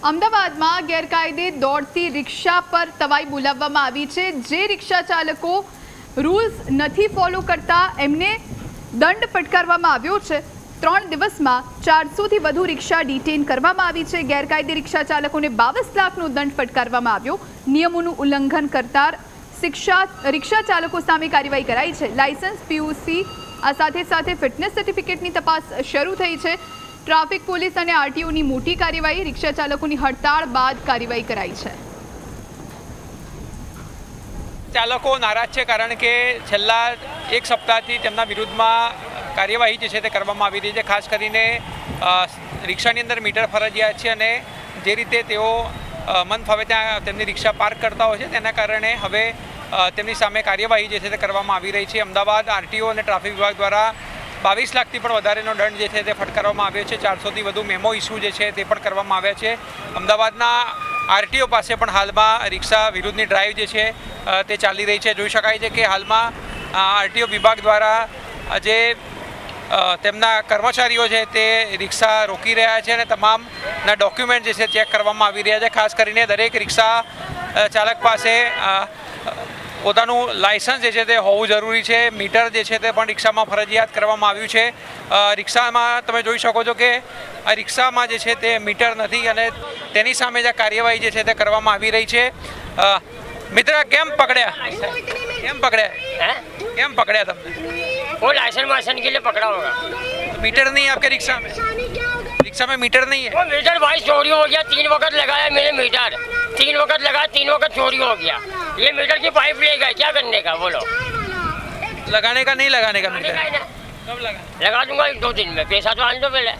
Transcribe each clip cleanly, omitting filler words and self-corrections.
અમદાવાદમાં ગેરકાયદે દોડતી રિક્ષા પર તવાઈ બોલાવવામાં આવી છે। જે રિક્ષા ચાલકો રૂલ્સ નથી ફોલો કરતા એમને દંડ ફટકારવામાં આવ્યો છે। 3 દિવસમાં 400થી વધુ રિક્ષા ડિટેન કરવામાં આવી છે। ગેરકાયદે રિક્ષા ચાલકોને 22 લાખનો દંડ ફટકારવામાં આવ્યો। નિયમોનું ઉલ્લંઘન કરતા રિક્ષા ચાલકો સામે કાર્યવાહી કરાઈ છે। લાયસન્સ, પીયુસી આ સાથે ફિટનેસ સર્ટિફિકેટની તપાસ શરૂ થઈ છે। ટ્રાફિક પોલીસ અને આરટીઓની મોટી કાર્યવાહી, રિક્ષા ચાલકોની હડતાળ બાદ કાર્યવાહી કરાઈ છે। ચાલકો નારાજ છે કારણ કે છેલ્લા એક સપ્તાહથી તેમના વિરુદ્ધમાં કાર્યવાહી જે છે તે કરવામાં આવી રહી છે। ખાસ કરીને રિક્ષાની અંદર મીટર ફરજિયાત છે અને જે રીતે તેઓ મન ફાવે ત્યાં તેમની રિક્ષા પાર્ક કરતા હોય છે તેના કારણે હવે તેમની સામે કાર્યવાહી જે છે તે કરવામાં આવી રહી છે। અમદાવાદ આરટીઓ અને ટ્રાફિક વિભાગ દ્વારા 22 લાખથી પણ વધારેનો દંડ જે છે તે ફટકારવામાં આવ્યો છે। 400થી વધુ મેમો ઇસ્યુ જે છે તે પણ કરવામાં આવ્યા છે। અમદાવાદના આરટીઓ પાસે પણ હાલમાં રિક્ષા વિરુદ્ધની ડ્રાઈવ જે છે તે ચાલી રહી છે। જોઈ શકાય છે કે હાલમાં આરટીઓ વિભાગ દ્વારા જે તેમના કર્મચારીઓ છે તે રિક્ષા રોકી રહ્યા છે અને તમામના ડોક્યુમેન્ટ જે છે ચેક કરવામાં આવી રહ્યા છે। ખાસ કરીને દરેક રિક્ષા ચાલક પાસે પોતાનું લાયસન્સ જે છે તે હોવું જરૂરી છે। મીટર જે છે તે પણ રિક્ષામાં ફરજિયાત કરવામાં આવ્યું છે। રિક્ષામાં તમે જોઈ શકો છો કે આ રિક્ષામાં જે છે તે મીટર નથી અને તેની સામે જે કાર્યવાહી જે છે તે કરવામાં આવી રહી છે। મિત્ર, કેમ પકડ્યા તમને? वो लाइसेंस वाइसेंस के लिए पकड़ा होगा। मीटर नहीं है आपके रिक्शा में मीटर नहीं है? वो मीटर भाई चोरी हो गया। 3 वक्त लगाया मैंने मीटर, 3 वक्त लगाया, 3 वक्त चोरी हो गया। ये मीटर की पाइप ले गए, क्या करने का बोलो? लगाने का नहीं लगाने का मीटर कब लगा दूंगा 1-2 दिन में। पैसा तो आने दो पहले।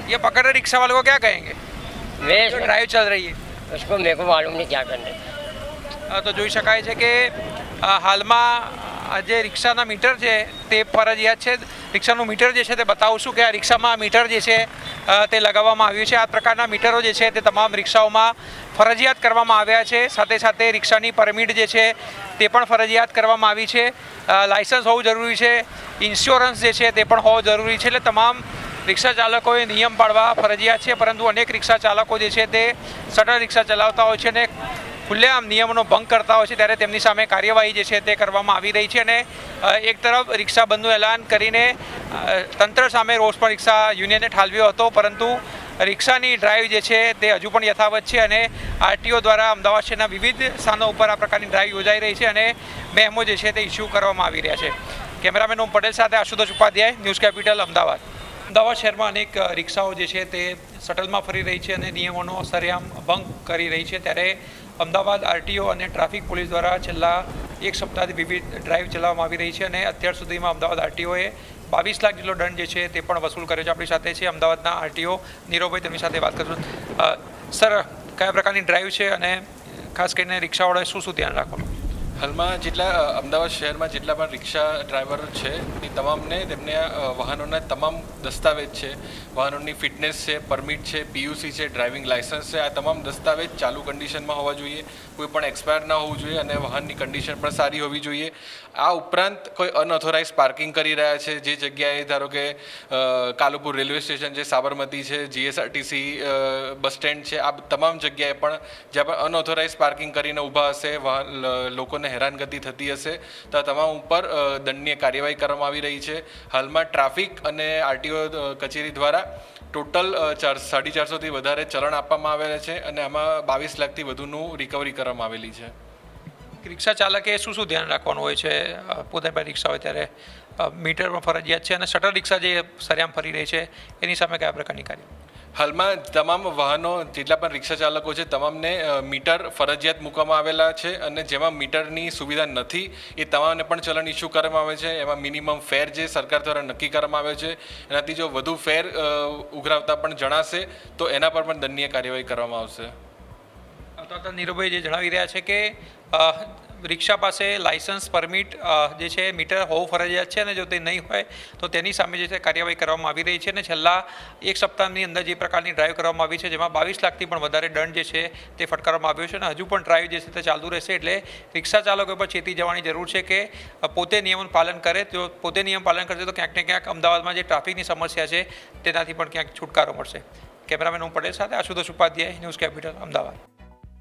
ये पकड़ रहे रिक्शा वाले को क्या कहेंगे? मैं जो ड्राइव चल रही है उसको मेरे को मालूम नहीं क्या करने। તો જોઈ શકાય છે કે હાલમાં જે રિક્ષાના મીટર છે તે ફરજિયાત છે। રિક્ષાનું મીટર જે છે તે બતાવશું કે આ રિક્ષામાં મીટર જે છે તે લગાવવામાં આવ્યું છે। આ પ્રકારના મીટરો જે છે તે તમામ રિક્ષાઓમાં ફરજિયાત કરવામાં આવ્યા છે। સાથે રિક્ષાની પરમિટ જે છે તે પણ ફરજિયાત કરવામાં આવી છે। લાયસન્સ હોવું જરૂરી છે, ઇન્સ્યોરન્સ જે છે તે પણ હોવું જરૂરી છે। એટલે તમામ રિક્ષા ચાલકોએ નિયમ પાળવા ફરજિયાત છે, પરંતુ અનેક રિક્ષા ચાલકો જે છે તે શટર રિક્ષા ચલાવતા હોય છે અને ખુલ્લેઆમ નિયમોનો ભંગ કરતા હોય છે ત્યારે તેમની સામે કાર્યવાહી જે છે તે કરવામાં આવી રહી છે। અને એક તરફ રિક્ષા બંધનું એલાન કરીને તંત્ર સામે રોષ પણ રિક્ષા યુનિયને ઠાલવ્યો હતો, પરંતુ રિક્ષાની ડ્રાઈવ જે છે તે હજુ પણ યથાવત છે અને આરટીઓ દ્વારા અમદાવાદ શહેરના વિવિધ સ્થાનો ઉપર આ પ્રકારની ડ્રાઈવ યોજાઈ રહી છે અને મેમો જે છે તે ઇસ્યુ કરવામાં આવી રહ્યા છે। કેમેરામેન ઓમ પટેલ સાથે આશુતોષ ઉપાધ્યાય, ન્યૂઝ કેપિટલ, અમદાવાદ। અમદાવાદ શહેરમાં અનેક રિક્ષાઓ જે છે તે શટલમાં ફરી રહી છે અને નિયમોનો સરેઆમ ભંગ કરી રહી છે, ત્યારે અમદાવાદ આરટીઓ અને ટ્રાફિક પોલીસ દ્વારા છેલ્લા એક સપ્તાહથી વિવિધ ડ્રાઈવ ચલાવવામાં આવી રહી છે અને અત્યાર સુધીમાં અમદાવાદ આરટીઓએ 22 લાખ જેટલો દંડ જે છે તે પણ વસૂલ કર્યો છે। આપણી સાથે છે અમદાવાદના આરટીઓ નીરવભાઈ, તેમની સાથે વાત કરશું। સર, કયા પ્રકારની ડ્રાઈવ છે અને ખાસ કરીને રિક્ષાવાળાએ શું ધ્યાન રાખવાનું? હાલમાં જેટલા અમદાવાદ શહેરમાં જેટલા પણ રિક્ષા ડ્રાઈવર છે એ તમામને તેમને વાહનોના તમામ દસ્તાવેજ છે, વાહનોની ફિટનેસ છે, પરમિટ છે, પીયુસી છે, ડ્રાઇવિંગ લાયસન્સ છે, આ તમામ દસ્તાવેજ ચાલુ કન્ડિશનમાં હોવા જોઈએ, કોઈ પણ એક્સપાયર ના હોવું જોઈએ અને વાહનની કન્ડિશન પણ સારી હોવી જોઈએ। આ ઉપરાંત કોઈ અનઓથોરાઇઝ પાર્કિંગ કરી રહ્યા છે જે જગ્યાએ, ધારો કે કાલુપુર રેલવે સ્ટેશન છે, સાબરમતી છે, જીએસઆરટીસી બસ સ્ટેન્ડ છે, આ તમામ જગ્યાએ પણ જ્યાં પણ અનઓથોરાઇઝ પાર્કિંગ કરીને ઊભા હશે, લોકોને હેરાનગતિ થતી હશે તો આ તમામ ઉપર દંડનીય કાર્યવાહી કરવામાં આવી રહી છે। હાલમાં ટ્રાફિક અને આરટીઓ કચેરી દ્વારા ટોટલ 450થી વધારે ચલણ આપવામાં આવેલા છે અને આમાં 22 લાખથી વધુનું રિકવરી કરવામાં આવેલી છે। રિક્ષા ચાલકે શું ધ્યાન રાખવાનું હોય છે? પોતાની પાસે રિક્ષા હોય ત્યારે મીટર પણ ફરજિયાત છે અને શટર રિક્ષા જે સરેઆમ ફરી રહી છે એની સામે કયા પ્રકારની કાર્યવાહી? હાલમાં તમામ વાહનો જેટલા પણ રિક્ષા ચાલકો છે તમામને મીટર ફરજિયાત મૂકવામાં આવેલા છે અને જેમાં મીટરની સુવિધા નથી એ તમામને પણ ચલણ ઇસ્યુ કરવામાં આવે છે। એમાં મિનિમમ ફેર જે સરકાર દ્વારા નક્કી કરવામાં આવે છે, એનાથી જો વધુ ફેર ઉઘરાવતા પણ જણાશે તો એના પર પણ દંડનીય કાર્યવાહી કરવામાં આવશે। તો નીરવભાઈ જે જણાવી રહ્યા છે કે રિક્ષા પાસે લાયસન્સ, પરમિટ જે છે, મીટર હોવું ફરજિયાત છે અને જો તે નહીં હોય તો તેની સામે જે છે કાર્યવાહી કરવામાં આવી રહી છે અને છેલ્લા એક સપ્તાહની અંદર જે પ્રકારની ડ્રાઈવ કરવામાં આવી છે જેમાં 22 લાખથી પણ વધારે દંડ જે છે તે ફટકારવામાં આવ્યો છે અને હજુ પણ ડ્રાઈવ જે છે તે ચાલુ રહેશે। એટલે રિક્ષા ચાલકો પર ચેતી જવાની જરૂર છે કે પોતે નિયમોનું પાલન કરે, તો પોતે નિયમ પાલન કરશે તો ક્યાંક ને ક્યાંક અમદાવાદમાં જે ટ્રાફિકની સમસ્યા છે તેનાથી પણ ક્યાંક છુટકારો મળશે। કેમેરામેન હું પટેલ સાથે આશુતોષ ઉપાધ્યાય, ન્યૂઝ કેપિટલ, અમદાવાદ.